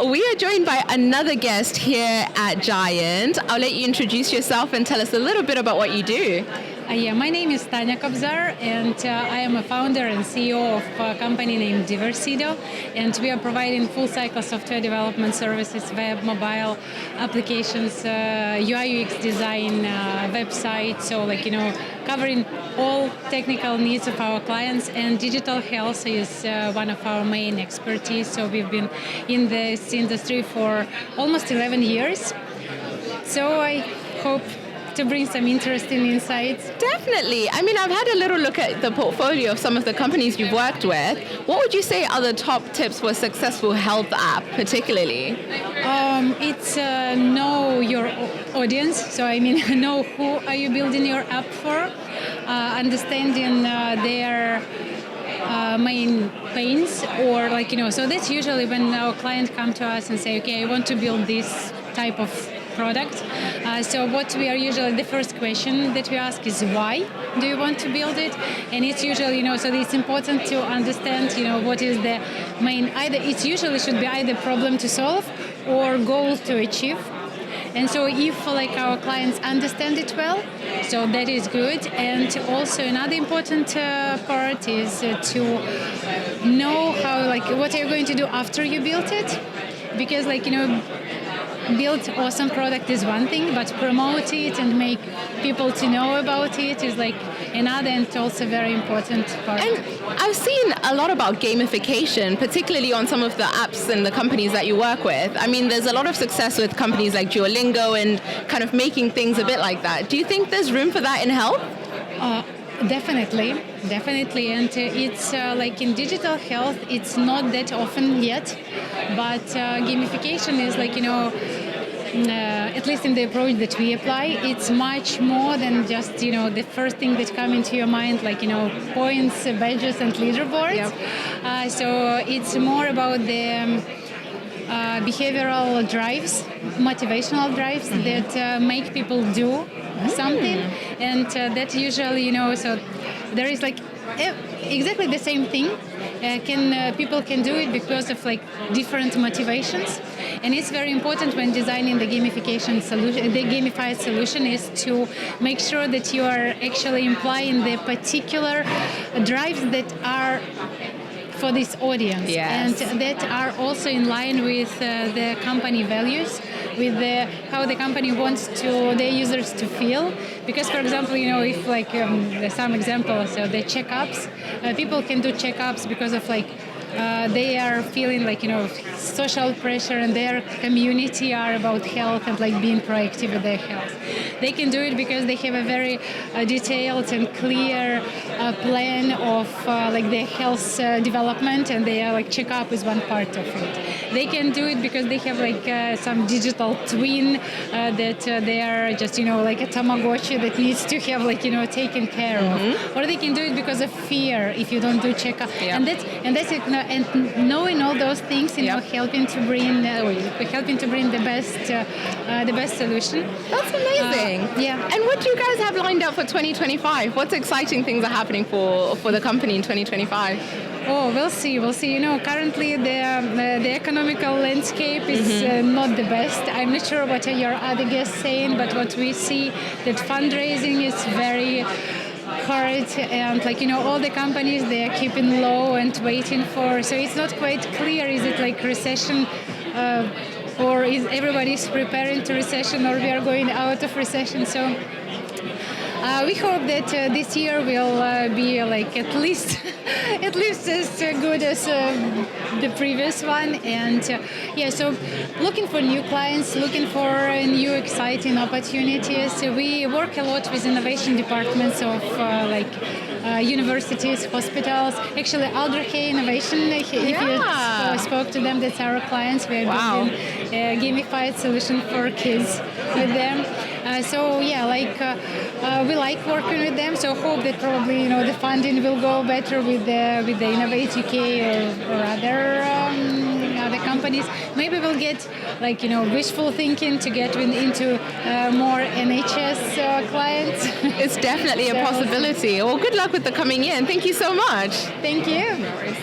We are joined by another guest here at Giant. I'll let you introduce yourself and tell us a little bit about what you do. My name is Tanya Kobzar, and I am a founder and CEO of a company named Diversido, and we are providing full-cycle software development services, web, mobile applications, UI UX design, website, covering all technical needs of our clients, and digital health is one of our main expertise. So we've been in this industry for almost 11 years. So I hope to bring some interesting insights. Definitely. I mean, I've had a little look at the portfolio of some of the companies you've worked with. What would you say are the top tips for a successful health app, particularly? It's know your audience. So know who are you building your app for, understanding their main pains, or so that's usually when our clients come to us and say, okay, I want to build this type of product. So what we are usually, the first question that we ask is, why do you want to build it? And it's usually, so it's important to understand, what is the main, it usually should be either problem to solve or goal to achieve. And so if our clients understand it well, so that is good. And also another important part is to know how, what are you going to do after you built it? Because build awesome product is one thing, but promote it and make people to know about it is another, and also very important part. And I've seen a lot about gamification, particularly on some of the apps and the companies that you work with. I mean, there's a lot of success with companies like Duolingo and kind of making things a bit like that. Do you think there's room for that in health? Definitely. And it's in digital health, it's not that often yet, but gamification is at least in the approach that we apply, it's much more than just, the first thing that come into your mind, points, badges, and leaderboards. Yep. So it's more about the behavioral drives, motivational drives that make people do something, and that usually, so there is exactly the same thing. People can do it because of different motivations, and it's very important when designing the gamification solution. The gamified solution is to make sure that you are actually implying the particular drives that are for this audience, yes, and that are also in line with the company values, with how the company wants their users to feel. Because, for example, if some examples, so the checkups, people can do checkups because of they are feeling social pressure, and their community are about health and being proactive with their health. They can do it because they have a very detailed and clear plan of their health development, and their checkup is one part of it. They can do it because they have some digital twin that they are just like a Tamagotchi that needs to have taken care of. Or they can do it because of fear if you don't do checkup. Yep. And that's it. And knowing all those things, helping to bring the best solution. That's amazing. And what do you guys have lined up for 2025? What exciting things are happening for the company in 2025? Oh, we'll see. Currently the economical landscape is not the best. I'm not sure what your other guests saying, but what we see that fundraising is very hard, and all the companies, they are keeping low and waiting for. So it's not quite clear. Is it recession? Or is everybody's preparing to recession, or we are going out of recession? So we hope that this year will be at least as good as the previous one. And so looking for new clients, looking for new exciting opportunities. We work a lot with innovation departments of universities, hospitals. Actually, Aldrich Innovation, if you spoke to them, that's our clients. We are building a gamified solution for kids with them. We like working with them. So hope that probably the funding will go better with the Innovate UK or other companies. Maybe we'll get wishful thinking to get into more NHS clients. It's definitely a possibility. Well, good luck with the coming year, and thank you so much. Thank you. No worries.